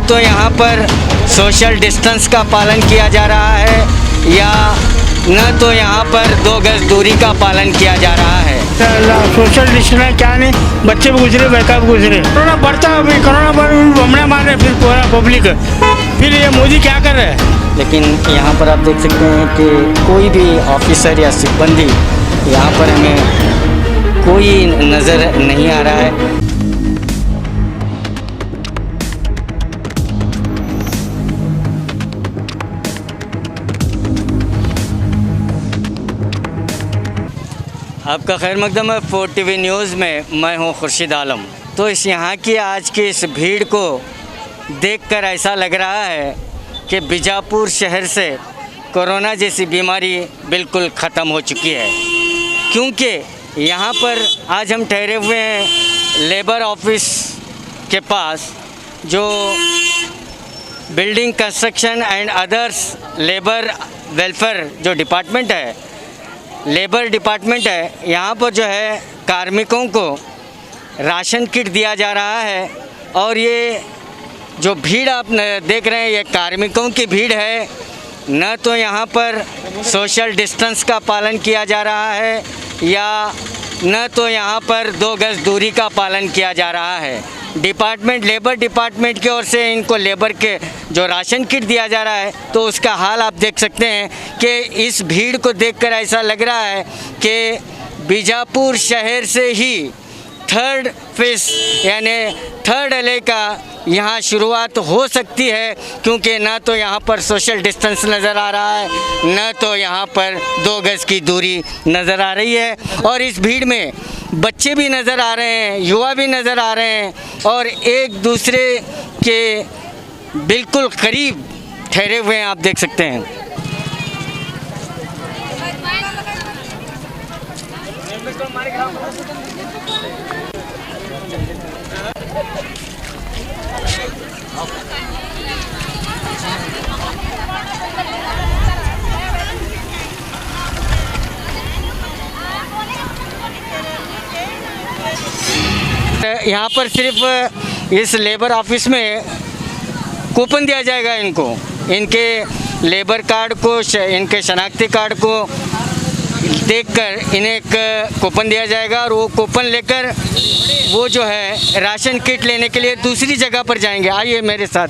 तो यहाँ पर सोशल डिस्टेंस का पालन किया जा रहा है या न तो यहाँ पर 2 गज दूरी का पालन किया जा रहा है। सोशल डिस्टेंस क्या नहीं, बच्चे भी गुजरे, लड़का भी गुजरे। कोरोना बढ़ता है, अभी कोरोना पर हमने मारे फिर पूरा पब्लिक, फिर ये मोदी क्या कर रहे हैं। लेकिन यहाँ पर आप देख सकते हैं कि कोई भी ऑफिसर या सिब्बंदी यहाँ पर हमें कोई नज़र नहीं आ रहा है। आपका खैर मकदम है 4 TV न्यूज़ में, मैं हूं खुर्शीद आलम। तो इस यहाँ की आज की इस भीड़ को देखकर ऐसा लग रहा है कि बीजापुर शहर से कोरोना जैसी बीमारी बिल्कुल ख़त्म हो चुकी है, क्योंकि यहाँ पर आज हम ठहरे हुए हैं लेबर ऑफिस के पास, जो building construction and others labour welfare जो डिपार्टमेंट है, लेबर डिपार्टमेंट है। यहाँ पर जो है कार्मिकों को राशन किट दिया जा रहा है और ये जो भीड़ आप देख रहे हैं ये कार्मिकों की भीड़ है। न तो यहाँ पर सोशल डिस्टेंस का पालन किया जा रहा है या न तो यहाँ पर 2 गज दूरी का पालन किया जा रहा है। लेबर डिपार्टमेंट की ओर से इनको लेबर के जो राशन किट दिया जा रहा है, तो उसका हाल आप देख सकते हैं कि इस भीड़ को देखकर ऐसा लग रहा है कि बीजापुर शहर से ही 3rd फेज यानी 3rd अले का यहाँ शुरुआत हो सकती है, क्योंकि ना तो यहाँ पर सोशल डिस्टेंस नज़र आ रहा है, न तो यहाँ पर 2 गज की दूरी नज़र आ रही है। और इस भीड़ में बच्चे भी नज़र आ रहे हैं, युवा भी नज़र आ रहे हैं और एक दूसरे के बिल्कुल करीब ठहरे हुए हैं, आप देख सकते हैं। यहाँ पर सिर्फ इस लेबर ऑफिस में कूपन दिया जाएगा इनको, इनके लेबर कार्ड को, इनके शनाख्ती कार्ड को देखकर इन्हें एक कूपन दिया जाएगा और वो कूपन लेकर वो जो है राशन किट लेने के लिए दूसरी जगह पर जाएंगे। आइए मेरे साथ।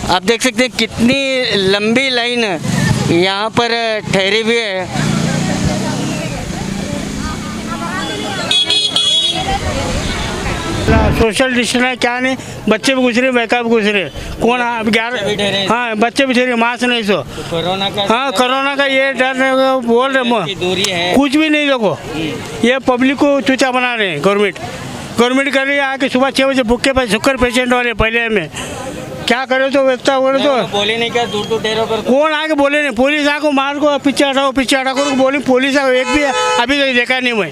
आप देख सकते हैं कितनी लंबी लाइन यहाँ पर ठहरी हुई है। सोशल डिस्टेंस क्या नहीं, बच्चे भी गुजरे, लड़का भी गुजरे। कौन 11, हाँ बच्चे भी ठहरे, मास्क नहीं सो कोरोना का, हाँ कोरोना का ये डर बोल रहे, दूरी है, कुछ भी नहीं देखो। ये पब्लिक को चूचा बना रहे हैं। गवर्नमेंट कर रही है आके सुबह 6 बजे भूखे पे शुगर पेशेंट वाले पहले में क्या करे तो व्यवस्था करे तो बोले नहीं क्या, दूर ठहरो पर कौन आके बोले नहीं। पुलिस आको मार को पीछे हटाओ बोली, पुलिस एक भी अभी तक देखा नहीं मैं।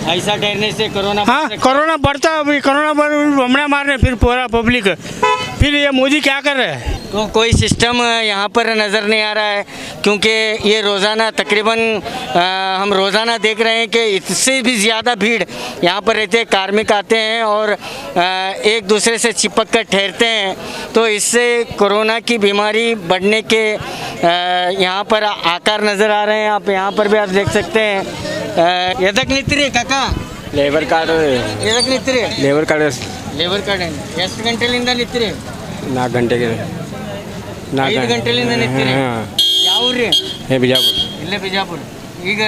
ऐसा ठहरने से कोरोना, हाँ कोरोना बढ़ता है, अभी कोरोना पर हमने मारे फिर पूरा पब्लिक, फिर ये मोदी क्या कर रहे हैं। तो कोई सिस्टम यहाँ पर नज़र नहीं आ रहा है, क्योंकि ये रोज़ाना तकरीबन हम रोज़ाना देख रहे हैं कि इससे भी ज़्यादा भीड़ यहाँ पर रहते हैं। कार्मिक आते हैं और एक दूसरे से चिपक कर ठहरते हैं, तो इससे कोरोना की बीमारी बढ़ने के यहाँ पर आकार नज़र आ रहे हैं। आप यहाँ पर भी आप देख सकते हैं। ಎದಕ್ಕೆ ನಿಂತಿರಿ ಕಾಕ? ಲೇಬರ್ ಕಾರ್ಡ್ ಎದಕ್ಕೆ ನಿಂತಿರಿ? ಲೇಬರ್ ಕಾರ್ಡ್ ಎಷ್ಟು ಗಂಟೆಲಿಂದ ನಿಂತಿರಿ? 4 ಗಂಟೆಗೆ 5 ಗಂಟೆಲಿಂದ ನಿಂತಿರಿ? ಯಾವ ಊರ್ರಿ? ಬಿಜಾಪುರ. ಇಲ್ಲೇ ಬಿಜಾಪುರ. ಈಗ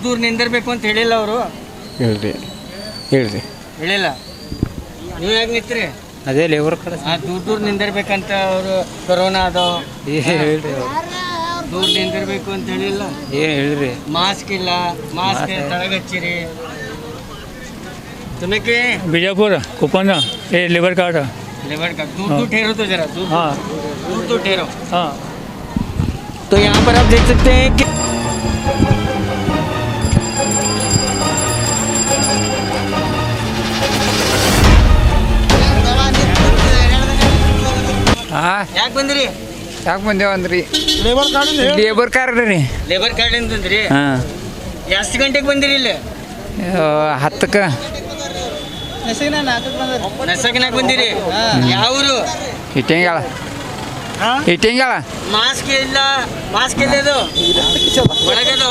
ದೂರ ನಿಂದಿರಬೇಕು ಅಂತ ಹೇಳಿಲ್ಲ ಅವರು? ಹೇಳ್ರಿ ಹೇಳಿಲ್ಲ. ನೀವು ಯಾಕೆ ನಿಂತಿರಿ? ಅದೇ ಲೇಬರ್ ಕಾರ್ಡ್ ದೂರ ನಿಂದಿರ್ಬೇಕಂತ ಅವರು, ಕೊರೋನಾ ಅದಾವ ಹೇಳ್ರಿ, ದೂರ ನಿಂದಿರ್ಬೇಕು ಅಂತ ಹೇಳಿಲ್ಲ? ಏನು ಹೇಳಿರಿ? ಮಾಸ್ಕ್ ಇಲ್ಲ, ಮಾಸ್ಕ್ ತಳಗಚ್ಚಿರಿ. तुम्हें बीजापुर कूपन ये लेबर कार्ड दूर ठहरो तो जरा, हाँ दूर तो ठहरो। हाँ तो यहाँ पर आप देख सकते हैं कि ಯಾಕೆ ಬಂದಿರಿ? ಬಂದೇವಂದ್ರಿ ಲೇಬರ್ ಕಾರ್ಡ್ ರೀ. ಲೇಬರ್ ಕಾರ್ಡ್ ಅಂತಂದ್ರಿ? ಹಾಂ. ಎಷ್ಟು ಗಂಟೆಗೆ ಬಂದಿರಿ ಇಲ್ಲಿ? 10ಕ್ಕೆ. ನಸಕನಾಗ ಬಂದಿರಿ ಯಾವರು ಇಟ್ಟಂಗಾಳ ಇಟ್ಟಂಗಾಳ ಮಾಸ್ಕ್ ಇಲ್ಲ ಮಾಸ್ಕ್ ಇಲ್ಲ ಇದು ಒಳಗದು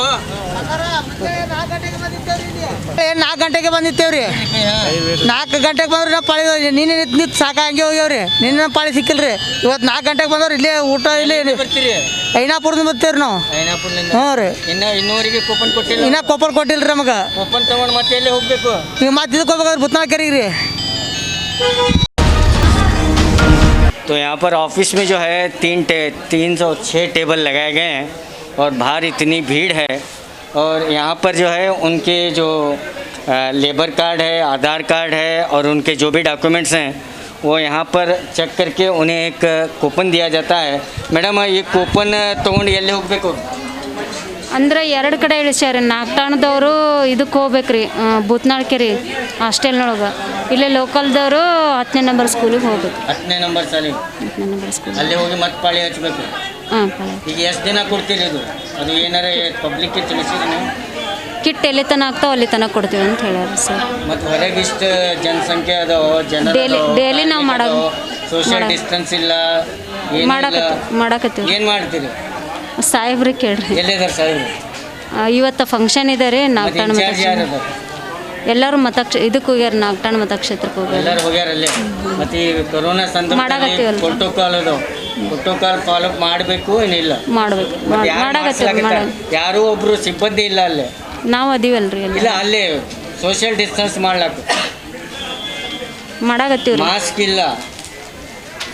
4 ಗಂಟೆಗೆ ಬಂದಿತ್ತೇವ್ರಿ 4 ಗಂಟೆಗೆ ಬಂದ್ರಿ ನಾವು ಪಾಳಿ ನಿನ್ನೆ ನಿಂತು ಸಾಕಾಗಿ ಹೋಗ್ಯಾವ್ರಿ ನಿನ್ನೆ ಪಾಳಿ ಸಿಕ್ಕಿಲ್ರಿ ಇವತ್ತು 4 ಗಂಟೆಗೆ ಬಂದವ್ರಿ ಇಲ್ಲೇ ಊಟ ಇಲ್ಲಿ ಬರ್ತೀರಿ ಐನಾಪುರದಿಂದ ಬರ್ತೀವ್ರಿ ನಾವು ಹ್ಞೂ ರೀ ಇನ್ನೂವರೆಗೆ ಕೂಪನ್ ಕೊಟ್ಟಿಲ್ಲ ಇನ್ನ ಕೊಪ್ಪಳ ಕೊಟ್ಟಿಲ್ರಿ ನಮಗೆ ಕೂಪನ್ ತಗೊಂಡು ಮತ್ತೆ ಎಲ್ಲಿ ಹೋಗ್ಬೇಕು ಈಗ ಮತ್ತೆ ಇದಕ್ಕೆ ಹೋಗ್ಬೇಕಾದ್ರೆ ಭೂತ್ನಾಳ ಕೆರೆಗೆ ರೀ तो यहाँ पर ऑफिस में जो है 306 टेबल लगाए गए हैं और बाहर इतनी भीड़ है और यहाँ पर जो है उनके जो लेबर कार्ड है आधार कार्ड है और उनके जो भी डॉक्यूमेंट्स हैं वो यहाँ पर चेक करके उन्हें एक कूपन दिया जाता है मैडम ये कूपन ತೊಗೊಂಡು ಎಲ್ಲಿ ಹೋಗಬೇಕು ಅಂದ್ರೆ 2 ಕಡೆ ಇಳಿಸ್ಯಾರ ನಾಗಠಾಣದವರು ಇದಕ್ಕೆ ಹೋಗ್ಬೇಕ್ರಿ ಭೂತ್ನಾಳ ಕೆರೆ ಹಾಸ್ಟೆಲ್ನೊಳಗೆ ಇಲ್ಲೇ ಲೋಕಲ್ದವರು 10ನೇ ನಂಬರ್ ಸ್ಕೂಲಿಗೆ ಹೋಗ್ಬೇಕು 10ನೇ ನಂಬರ್ ಸಾಲಿಗೆ 10ನೇ ನಂಬರ್ ಸ್ಕೂಲ್ ಅಲ್ಲಿ ಹೋಗಿ ಮತ್ತೆ ಪಾಳಿ ಹಚ್ಚಬೇಕು ಹಾಂ ಈಗ ಎಷ್ಟು ದಿನ ಕೊಡ್ತೀರಿ ಇದು ಅದು ಏನಾರ ಪಬ್ಲಿಕ್ಗೆ ತಿಳಿಸಿರಿ ನೀವು ಕಿಟ್ ಎಲ್ಲಿ ತನಕ ಆಗ್ತಾವ ಅಲ್ಲಿ ತನಕ ಕೊಡ್ತೀವಿ ಅಂತ ಹೇಳ್ಯಾರ ಸರ್ ಮತ್ತು ಹೊರಗೆ ಇಷ್ಟು ಜನಸಂಖ್ಯೆ ಅದಾವ ಜನರು ಡೈಲಿ ನಾವು ಸೋಷಿಯಲ್ ಡಿಸ್ಟೆನ್ಸ್ ಇಲ್ಲ ಮಾಡಕತ್ತೀವಿ ಏನು ಮಾಡ್ತೀರಿ ಸಾಹೇಬ್ರಿಗೆ ಕೇಳ್ರಿ ಎಲ್ಲಿದ್ದಾರೆ ಸಾಹೇಬ್ರು ಇವತ್ತು ಫಂಕ್ಷನ್ ಇದೆ ರೀ ನಾಗಠಾಣ ಇನ್ಚಾರ್ಜ್ ಯಾರು ಅದಾರ ಎಲ್ಲರೂ ಇದಕ್ಕೆ ಹೋಗ್ಯಾರ ನಾಗಠಾಣ ಮತಕ್ಷೇತ್ರಕ್ಕೆ ಹೋಗ್ಯಾರ ಎಲ್ಲರೂ ಹೋಗ್ಯಾರಲ್ಲೇ ಮತ್ತು ಈ ಕೊರೋನಾ ಸಂದರ್ಭದಲ್ಲಿ ಮಾಡಾಕತ್ತೀವಲ್ಲ. ಪ್ರೋಟೋಕಾಲ್ ಅದಾವ ಪ್ರೋಟೋಕಾಲ್ ಫಾಲೋ ಮಾಡಬೇಕು ಏನಿಲ್ಲ ಮಾಡ್ಬೇಕು ಮತ್ತೆ ಯಾರು ಮಾಡ್ಸ್ಲಾಕತ್ತಾರ? ಯಾರೂ ಒಬ್ರು ಸಿಬ್ಬಂದಿ ಇಲ್ಲ ಅಲ್ಲೇ ನಾವು ಅದೀವಲ್ರಿ ಇಲ್ಲ ಎಲ್ಲ ಅಲ್ಲೇ ಸೋಷಿಯಲ್ ಡಿಸ್ಟೆನ್ಸ್ ಮಾಡ್ಲಾಕ ಮಾಡಾಕತ್ತೀವಿ ರೀ ಮಾಸ್ಕ್ ಇಲ್ಲ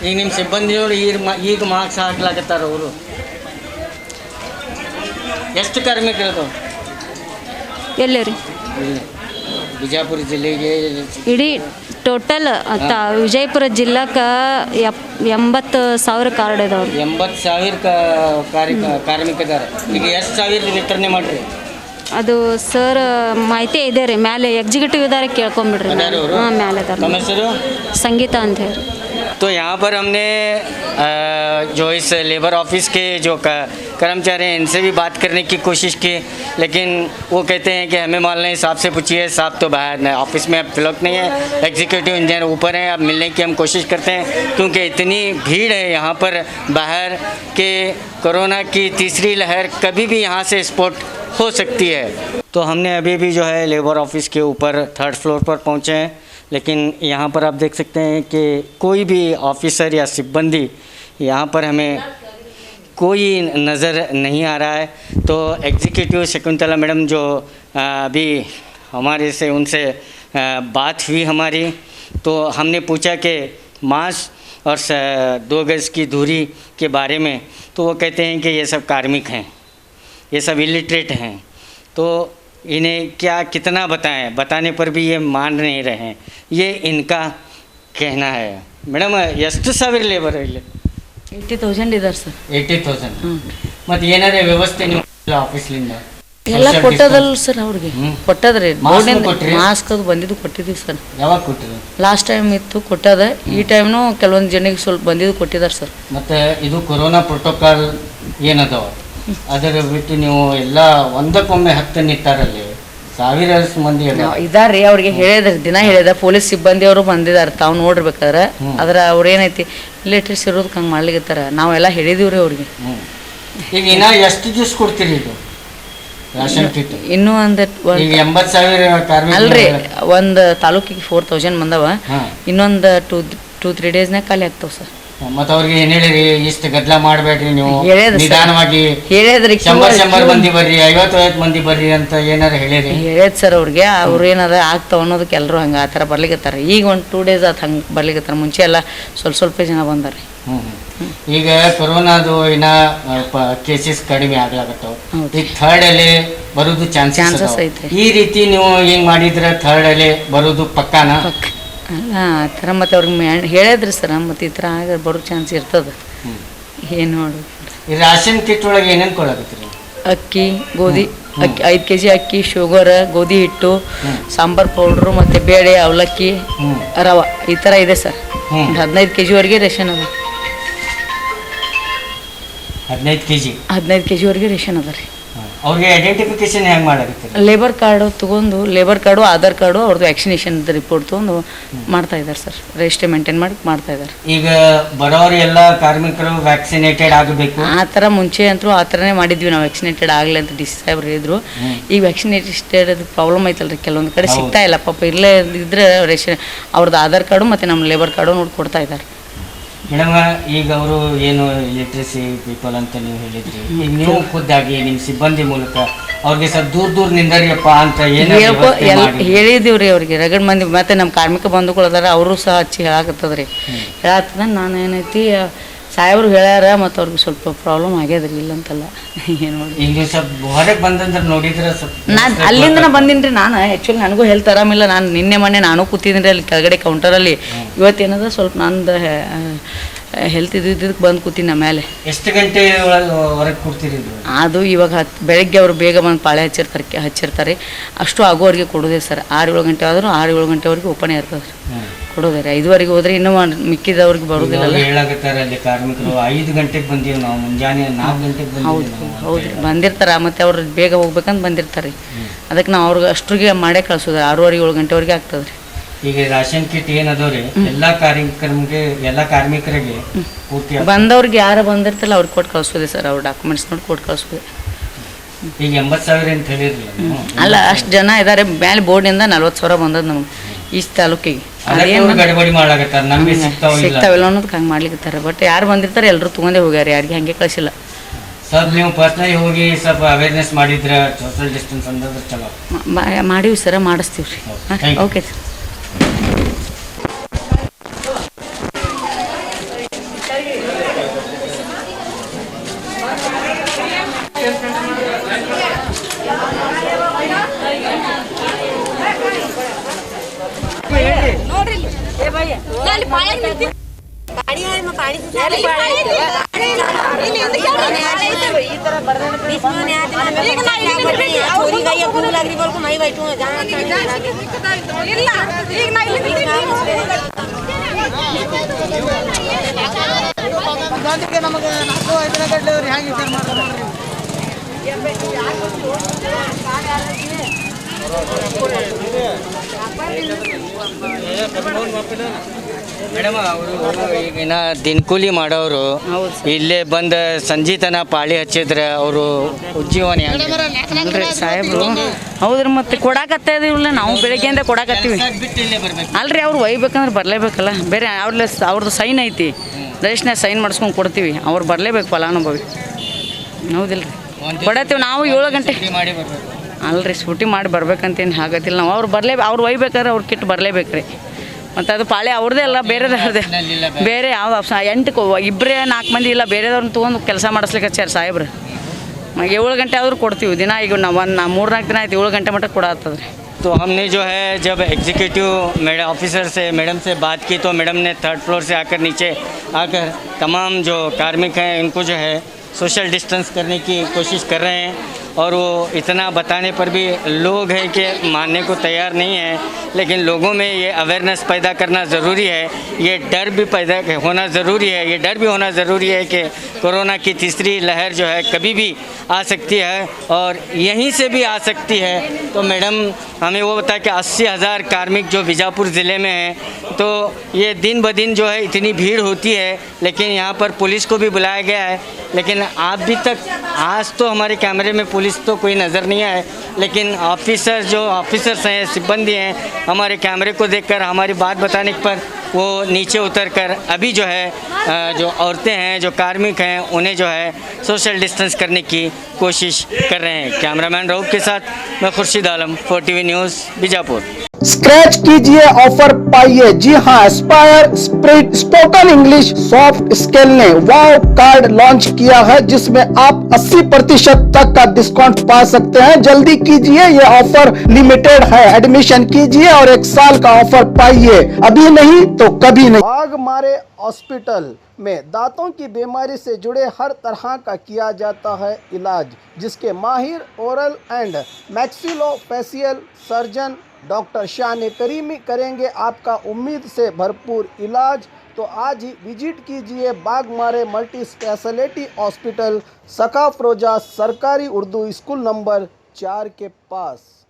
ಈಗ ನಿಮ್ಮ ಸಿಬ್ಬಂದಿಯವರು ಈಗ ಮಾಸ್ಕ್ ಹಾಕ್ಲಾಕತ್ತಾರ ಅವರು ಎಷ್ಟು ಕಾರ್ಮಿಕರು ಎಲ್ಲೇ ರೀ ಇಲ್ಲಿ ಬಿಜಾಪುರ ಜಿಲ್ಲೆಗೆ ಇಡೀ ಟೋಟಲ್ ವಿಜಯಪುರ ಜಿಲ್ಲಾಕ್ಕೆ 80,000 ಕಾರ್ಡ್ ಇದಾವ್ರಿ 80,000 ಕಾರ್ಮಿಕದಾರ ಈಗ ಎಷ್ಟು ಸಾವಿರ ವಿತರಣೆ ಮಾಡ್ರಿ ಅದು ಸರ್ ಮಾಹಿತಿ ಇದೆ ರೀ ಮ್ಯಾಲೆ ಎಕ್ಸಿಕ್ಯೂಟಿವ್ ಇದಾರೆ ಕೇಳ್ಕೊಂಬಿಡ್ರಿ ಅದಾರ ಅವರು? ಹಾಂ ಮ್ಯಾಲೆ ಅದಾರ ತಮ್ಮ ಹೆಸರು ಸಂಗೀತ ಅಂತ ಹೇಳಿ तो यहाँ पर हमने जो इस लेबर ऑफिस के जो कर्मचारी हैं इनसे भी बात करने की कोशिश की लेकिन वो कहते हैं कि हमें मालूम नहीं साहब से पूछिए साहब तो बाहर ऑफिस में अब फिलहाल नहीं है एग्जीक्यूटिव इंजीनियर ऊपर हैं अब मिलने की हम कोशिश करते हैं क्योंकि इतनी भीड़ है यहाँ पर बाहर के कोरोना की तीसरी लहर कभी भी यहाँ से स्पॉट हो सकती है तो हमने अभी भी जो है लेबर ऑफिस के ऊपर 3rd फ्लोर पर पहुँचे हैं लेकिन यहाँ पर आप देख सकते हैं कि कोई भी ऑफिसर या सिब्बंदी यहाँ पर हमें कोई नज़र नहीं आ रहा है तो एग्जीक्यूटिव शकुंतला मैडम जो अभी हमारे से उनसे बात हुई हमारी तो हमने पूछा कि मास्क और 2 गज की दूरी के बारे में तो वो कहते हैं कि ये सब कार्मिक हैं ये सब इलिटरेट हैं तो इन्हें क्या कितना बताएं बताने पर भी ये मान नहीं रहे हैं ये इनका कहना है ಮೇಡಮ್ ಎಷ್ಟು ಸಾವಿರ ಲೇಬರ್ ಇಲ್ಲಿ 80,000 ಇದಾರೆ ಸರ್ 80,000 ಮತ್ತು ಏನಾರ ವ್ಯವಸ್ಥೆ ನೀವು ಆಫೀಸ್ಲಿಂದ ಎಲ್ಲ ಕೊಟ್ಟದಲ್ಲ ಸರ್ ಅವ್ರಿಗೆ ಕೊಟ್ಟದ್ರಿ ಕೊಟ್ರಿ? ಮಾಸ್ಕ್ ಅದು ಬಂದಿದ್ದು ಕೊಟ್ಟಿದ್ದೀವಿ ಸರ್ ಯಾವಾಗ ಕೊಟ್ಟಿದ್ರು ಲಾಸ್ಟ್ ಟೈಮ್ ಇತ್ತು ಕೊಟ್ಟದ ಈ ಟೈಮ್ನು ಕೆಲವೊಂದು ಜನಕ್ಕೆ ಸ್ವಲ್ಪ ಬಂದಿದ್ದು ಕೊಟ್ಟಿದ್ದಾರೆ ಸರ್ ಮತ್ತು ಇದು ಕೊರೋನಾ ಪ್ರೋಟೋಕಾಲ್ ಏನದಾವ ಅದರ ಬಿಟ್ಟು ನೀವು ಎಲ್ಲ ಒಂದಕ್ಕೊಮ್ಮೆ 10 ನಿಟ್ಟಾರಲ್ಲಿ ಸಾವಿರ ಮಂದಿ ಇದಾರೆ ಅವ್ರಿಗೆ ಹೇಳಿದ್ರಿ ದಿನ ಹೇಳಿದ ಪೊಲೀಸ್ ಸಿಬ್ಬಂದಿ ಅವರು ಬಂದಿದ್ದಾರೆ ತಾವು ನೋಡಿರ್ಬೇಕಾದ್ರೆ ಅದ್ರ ಅವ್ರು ಏನೈತಿ ಲೇಟೆಸ್ಟ್ ಇರೋದಕ್ಕೆ ಹಂಗೆ ಮಾಡ್ಲಿಕ್ಕತ್ತಾರ ನಾವೆಲ್ಲ ಹೇಳಿದೀವ್ರಿ ಅವ್ರಿಗೆ ಈಗ ಇನ್ನ ಎಷ್ಟು ದಿವಸ ಕೊಡ್ತೀರಿ ಇದು ರೇಷನ್ ಕಿಟ್ ಇನ್ನೂ ಒಂದು ಈಗ 80,000 ಕಾರ್ಮಿಕರು ಅಲ್ರಿ ಒಂದು ತಾಲೂಕಿಗೆ 4,000 ಬಂದವ ಇನ್ನೊಂದು 2-3 ಡೇಸ್ನಾಗ ಖಾಲಿ ಆಗ್ತಾವ ಸರ್ ಮತ್ತೆ ಅವ್ರಿಗೆ ಏನ್ ಹೇಳಿರಿ ಇಷ್ಟು ಗದ್ದಲ ಮಾಡಬೇಡ್ರಿ ನೀವು ಹೇಳಿದ್ರಿ ಸರ್. ನಿಧಾನವಾಗಿ ಹೇಳಿದ್ರಿ 100 ಮಂದಿ ಬರ್ರಿ 50 ಮಂದಿ ಬರ್ರಿ ಅಂತ ಏನಾರ ಹೇಳಿರಿ ಹೇಳಿದ್ ಸರ್ ಅವ್ರಿಗೆ ಅವ್ರು ಏನದ ಆಗ್ತಾವ ಅನ್ನೋದಕ್ಕೆ ಎಲ್ಲರೂ ಹಂಗೆ ಆ ಥರ ಬರ್ಲಿಕ್ಕತ್ತಾರ ಈಗ ಒಂದು 2 ಡೇಸ್ ಆತು ಹಂಗೆ ಬರ್ಲಿಕ್ಕತ್ತಾರ ಮುಂಚೆ ಎಲ್ಲ ಸ್ವಲ್ಪ ಜನ ಬಂದಾರೆ ಈಗ ಕೊರೋನಾದು ಇನ್ನ ಕೇಸಸ್ ಕಡಿಮೆ ಆಗ್ಲಾಗತ್ತವ ಹೌದು. ಈಗ 3rd ಅಲೆ ಬರೋದು Chances ಚಾನ್ಸಸ್ ಐತೆ. ಈ ರೀತಿ ನೀವು ಹೆಂಗ್ ಮಾಡಿದ್ರೆ 3rd ಅಲೆ ಬರೋದು ಪಕ್ಕಾನ ಅಲ್ಲ ಆ ಥರ ಮತ್ತು ಅವ್ರಿಗೆ ಹೇಳಿದ್ರಿ ಸರ್ ಮತ್ತು ಈ ಥರ ಆಗ ಬರೋ ಚಾನ್ಸ್ ಇರ್ತದೆ ಏನು ನೋಡು ಈ ರೇಷನ್ ಕಿಟ್ ಒಳಗೆ ಏನೇನು ಕೊಡಕತ್ತೀರಿ ಅಕ್ಕಿ ಗೋಧಿ ಅಕ್ಕಿ 5 kg ಅಕ್ಕಿ ಶುಗರ್ ಗೋಧಿ ಹಿಟ್ಟು ಸಾಂಬಾರ್ ಪೌಡ್ರು ಮತ್ತು ಬೇಳೆ ಅವಲಕ್ಕಿ ರವೆ ಈ ಥರ ಇದೆ ಸರ್ 15 kgವರೆಗೆ ರೇಷನ್ ಅದ 15 kg 15 kgವರೆಗೆ ರೇಷನ್ ಅದ ರೀ ಅವ್ರಿಗೆ ಐಡೆಂಟಿಫಿಕೇಶನ್ ಹೆಂಗೆ ಮಾಡಾಕತ್ತೀರಿ? ಲೇಬರ್ ಕಾರ್ಡು ತೊಗೊಂಡು ಲೇಬರ್ ಕಾರ್ಡು ಆಧಾರ್ ಕಾರ್ಡು ಅವ್ರದ್ದು ವ್ಯಾಕ್ಸಿನೇಷನ್ ರಿಪೋರ್ಟ್ ತೊಗೊಂಡು ಮಾಡ್ತಾ ಇದ್ದಾರೆ ಸರ್. ರಿಜಿಸ್ಟ್ರಿ ಮೇಂಟೈನ್ ಮಾಡಿ ಮಾಡ್ತಾ ಇದ್ದಾರೆ. ಈಗ ಬರೋರು ಎಲ್ಲ ಕಾರ್ಮಿಕರು ವ್ಯಾಕ್ಸಿನೇಟೆಡ್ ಆಗಬೇಕು ಆ ಥರ ಮುಂಚೆ ಅಂತೂ ಆ ಥರನೇ ಮಾಡಿದ್ವಿ ನಾವು, ವ್ಯಾಕ್ಸಿನೇಟೆಡ್ ಆಗಲಿ ಅಂತ ಡಿ ಸಿ ಸಾಹೇಬ್ರು ಹೇಳಿದ್ರು. ಈಗ ವ್ಯಾಕ್ಸಿನೇಟೆಡ್ ಪ್ರಾಬ್ಲಮ್ ಐತಲ್ರಿ, ಕೆಲವೊಂದು ಕಡೆ ಸಿಗ್ತಾ ಇಲ್ಲ ಪಾಪ. ಇಲ್ಲೇ ಇದ್ರೆ ರೇಷನ್ ಅವ್ರದ್ದು ಆಧಾರ್ ಕಾರ್ಡು ಮತ್ತು ನಮ್ಮ ಲೇಬರ್ ಕಾರ್ಡು ನೋಡಿ ಕೊಡ್ತಾ ಇದ್ದಾರೆ. ಮೇಡಮ್, ಈಗ ಅವರು ಏನು ಲಿಟ್ರಸಿ ಪೀಪಲ್ ಅಂತ ನೀವು ಹೇಳಿದ್ರಿ, ಈಗ ನೀವು ಖುದ್ದಾಗಿ ನಿಮ್ಮ ಸಿಬ್ಬಂದಿ ಮೂಲಕ ಅವ್ರಿಗೆ ಸ್ವಲ್ಪ ದೂರ ನಿಂದರಿಯಪ್ಪ ಅಂತ ಏನು ಹೇಳಿದೀವಿ ರೀ ಅವ್ರಿಗೆ. ರಗಡ್ ಮಂದಿ ಮತ್ತು ನಮ್ಮ ಕಾರ್ಮಿಕ ಬಂಧುಗಳು ಅದಾರ, ಅವರು ಸಹ ಹಚ್ಚಿ ಹೇಳಾಕತ್ತದ್ರಿ. ಹೇಳತ್ತದ ನಾನು ಏನೈತಿ ಸಾಹೇಬ್ರು ಹೇಳ್ಯಾರ, ಮತ್ತು ಅವ್ರಿಗೆ ಸ್ವಲ್ಪ ಪ್ರಾಬ್ಲಮ್ ಆಗ್ಯದ್ರಿ, ಇಲ್ಲಂತಲ್ಲ. ಏನು ನೋಡಿ ಈಗ ಸ್ವಲ್ಪ ಹೊರಗೆ ಬಂದಂದ್ರೆ ನೋಡಿದ್ರೆ ಸ್ವಲ್ಪ ನಾನು ಅಲ್ಲಿಂದ ಬಂದೀನಿ ರೀ. ನಾನು ಆ್ಯಕ್ಚುಲಿ ನನಗೂ ಹೆಲ್ತ್ ಆರಾಮಿಲ್ಲ. ನಾನು ನಿನ್ನೆ ಮೊನ್ನೆ ನಾನು ಕೂತಿದ್ದೀನಿ ರೀ ಅಲ್ಲಿ ಕೆಳಗಡೆ ಕೌಂಟರಲ್ಲಿ. ಇವತ್ತೇನದ ಸ್ವಲ್ಪ ನಂದು ಹೆಲ್ತ್ ಇದ್ದಕ್ಕೆ ಬಂದು ಕೂತೀನಿ ಮೇಲೆ. ಎಷ್ಟು ಗಂಟೆ ಹೊರಗೆ ಕೊಡ್ತೀರಿ? ಅದು ಇವಾಗ ಬೆಳಗ್ಗೆ ಅವರು ಬೇಗ ಬಂದು ಪಾಳೆ ಹಚ್ಚಿರ್ತಾರೆ. ಅಷ್ಟು ಆಗೋವರೆಗೆ ಕೊಡೋದೇ ಸರ್. 6-7 ಗಂಟೆ ಆದರೂ 6-7 ಗಂಟೆವರೆಗೆ ಓಪನ್ ಇರ್ತದೆ ರೀ. ಕೊಡೋದೇ ರೀ. 5ವರೆಗೆ ಹೋದ್ರೆ ಇನ್ನೂ ಮಿಕ್ಕಿದವ್ರಿಗೆ ಬರೋದಿಲ್ಲ. ಹೇಳಾಕತ್ತಾರೆ ಅಲ್ಲಿ ಕಾರ್ಮಿಕರು 5 ಗಂಟೆಗೆ ಬಂದೀವಿ ನಾವು, ಮುಂಜಾನೆ 4 ಗಂಟೆಗೆ ಬಂದೀವಿ. ಹೌದು ರೀ, ಬಂದಿರ್ತಾರೆ. ಮತ್ತು ಅವ್ರು ಬೇಗ ಹೋಗ್ಬೇಕಂತ ಬಂದಿರ್ತಾರೆ. ಅದಕ್ಕೆ ನಾವು ಅವ್ರಿಗೆ ಅಷ್ಟ್ರಿಗೆ ಮಾಡೇ ಕಳ್ಸೋದು. 6-7 ಗಂಟೆವರೆಗೆ ಆಗ್ತದೆ ರೀ. ಈಗ ರಾಷನ್ ಕಿಟ್ ಏನದವ್ರಿ ಎಲ್ಲ ಕಾರ್ಮಿಕರಿಗೆ ಪೂರ್ತಿ ಬಂದವ್ರಿಗೆ ಯಾರು ಬಂದಿರ್ತಲ್ಲ ಅವ್ರಿಗೆ ಕೊಟ್ಟು ಕಳ್ಸೋದೆ ಸರ್. ಅವ್ರ ಡಾಕ್ಯುಮೆಂಟ್ಸ್ ನೋಡಿ ಕೊಟ್ಟು ಕಳ್ಸೋದೆ. ಈಗ 80,000 ಅಂತ ಹೇಳಿರಲಿಲ್ಲ? ಅಲ್ಲ, ಅಷ್ಟು ಜನ ಇದ್ದಾರೆ. ಮೇಲೆ ಬೋರ್ಡಿಂದ 40,000 ಬಂದದ್ದು ನಮ್ಗೆ ಈ ತಾಲೂಕಿಗೆ. ಗಡಬಡಿ ಮಾಡಾಕತ್ತಾರ, ನಮಗೆ ಸಿಗ್ತಾವಿಲ್ಲ ಅನ್ನೋದಕ್ಕೆ ಹಂಗೆ ಮಾಡ್ಲಿಕ್ಕತ್ತಾರೆ. ಬಟ್ ಯಾರು ಬಂದಿರ್ತಾರೆ ಎಲ್ಲರೂ ತೊಗೊಂಡೇ ಹೋಗ್ಯಾರ, ಯಾರಿಗೆ ಹಂಗೆ ಕಳಿಸಿಲ್ಲ. ಸ್ವಲ್ಪ ನೀವು ಪರ್ಸ್ನಲಿ ಹೋಗಿ ಸ್ವಲ್ಪ ಅವೇರ್ನೆಸ್ ಮಾಡಿದ್ರೆ ಸೋಷಿಯಲ್ ಡಿಸ್ಟೆನ್ಸ್ ಅಂದ್ರೆ ಚಲೋ ಮಾಡೀವಿ ಸರ, ಮಾಡಿಸ್ತೀವಿ ರೀ. Okay sir. ಮೇಡಮ್, ಅವರು ಈಗಿನ ದಿನಕೂಲಿ ಮಾಡೋರು ಇಲ್ಲೇ ಬಂದು ಸಂಜೀತನ ಪಾಳಿ ಹಚ್ಚಿದ್ರೆ ಅವರು ಉಜ್ಜೀವನ ಅಲ್ರಿ ಸಾಹೇಬ್ರು. ಹೌದ್ರಿ, ಮತ್ತೆ ಕೊಡಾಕತ್ತಾ ಇದೀವಿಲ್ಲ ನಾವು, ಬೆಳಗ್ಗೆಯಿಂದ ಕೊಡಾಕತ್ತೀವಿ. ಅಲ್ರಿ, ಅವ್ರು ಒಯ್ಬೇಕಂದ್ರೆ ಬರಲೇಬೇಕಲ್ಲ. ಬೇರೆ ಅವ್ರದ್ದು ಸೈನ್ ಐತಿ, ರೇಷನ್ಯಾಗ ಸೈನ್ ಮಾಡಿಸ್ಕೊಂಡು ಕೊಡ್ತೀವಿ. ಅವ್ರು ಬರಲೇಬೇಕು ಫಲಾನುಭವಿ. ಹೌದಿಲ್ಲ ರೀ, ಕೊಡತ್ತೀವಿ ನಾವು 7 ಗಂಟೆ. ಅಲ್ರಿ, ಸ್ಕೂಟಿ ಮಾಡಿ ಬರ್ಬೇಕಂತೇನು ಆಗತ್ತಿಲ್ಲ ನಾವು. ಅವ್ರು ಒಯ್ಬೇಕಾದ್ರೆ ಅವ್ರ ಕಿಟ್ ಬರಲೇಬೇಕು ರೀ. ಮತ್ತು ಅದು ಪಾಳೆ ಅವ್ರದ್ದೇ ಅಲ್ಲ, ಬೇರೆದವ್ರದ್ದೇ. ಬೇರೆ ಯಾವ 8 2-4 ಮಂದಿ ಇಲ್ಲ, ಬೇರೆದವ್ರನ್ನ ತೊಗೊಂಡು ಕೆಲಸ ಮಾಡಿಸ್ಲಿಕ್ಕೆ ಹಚ್ಚಾರ ಸಾಹೇಬ್ರು. 7 ಗಂಟೆ ಆದರೂ ಕೊಡ್ತೀವಿ ದಿನ. ಈಗ ನಾವು 3-4 ದಿನ ಆಯ್ತು 7 ಗಂಟೆ ಮಟ್ಟ ಕೊಡತ್ತದ ರೀ. तो हमने जो है जब एग्जीक्यूटिव ऑफिसर से मैडम से बात की, तो मैडम ने 3rd फ्लोर से आकर नीचे आकर तमाम जो कार्मिक हैं इनको जो है सोशल डिस्टेंस करने की कोशिश कर रहे हैं। और वो इतना बताने पर भी लोग हैं कि मानने को तैयार नहीं है। लेकिन लोगों में ये अवेयरनेस पैदा करना ज़रूरी है, ये डर भी पैदा होना ज़रूरी है। ये डर भी होना ज़रूरी है कि कोरोना की तीसरी लहर जो है कभी भी आ सकती है और यहीं से भी आ सकती है। तो मैडम हमें वो बताया कि 80,000 कार्मिक जो बीजापुर ज़िले में हैं, तो ये दिन ब दिन जो है इतनी भीड़ होती है। लेकिन यहाँ पर पुलिस को भी बुलाया गया है, लेकिन अभी तक आज तो हमारे कैमरे में पुलिस तो कोई नज़र नहीं आए। लेकिन ऑफिसर्स हैं, सिब्बंदी हैं, हमारे कैमरे को देखकर हमारी बात बताने पर वो नीचे उतरकर अभी जो है जो औरतें हैं, जो कार्मिक हैं, उन्हें जो है सोशल डिस्टेंस करने की कोशिश कर रहे हैं। कैमरामैन रऊफ के साथ मैं Khurshid Alam, 4TV news Bijapur. Scratch कीजिए, ऑफर पाइए। जी हाँ, Aspire spirit spoken English soft skill ने वाव कार्ड लॉन्च किया है, जिसमें आप 80% तक का डिस्काउंट पा सकते हैं। जल्दी कीजिए, ये ऑफर लिमिटेड है। एडमिशन कीजिए और 1 साल का ऑफर पाइए, अभी नहीं तो कभी नहीं। बाघमारे हॉस्पिटल में दांतों की बीमारी से जुड़े हर तरह का किया जाता है इलाज, जिसके माहिर oral and maxillofacial surgeon doctor शान करीमी करेंगे आपका उम्मीद से भरपूर इलाज। तो आज ही विजिट कीजिए बागमारे मल्टी स्पेशलिटी हॉस्पिटल सका फरोजा सरकारी उर्दू स्कूल नंबर 4 के पास।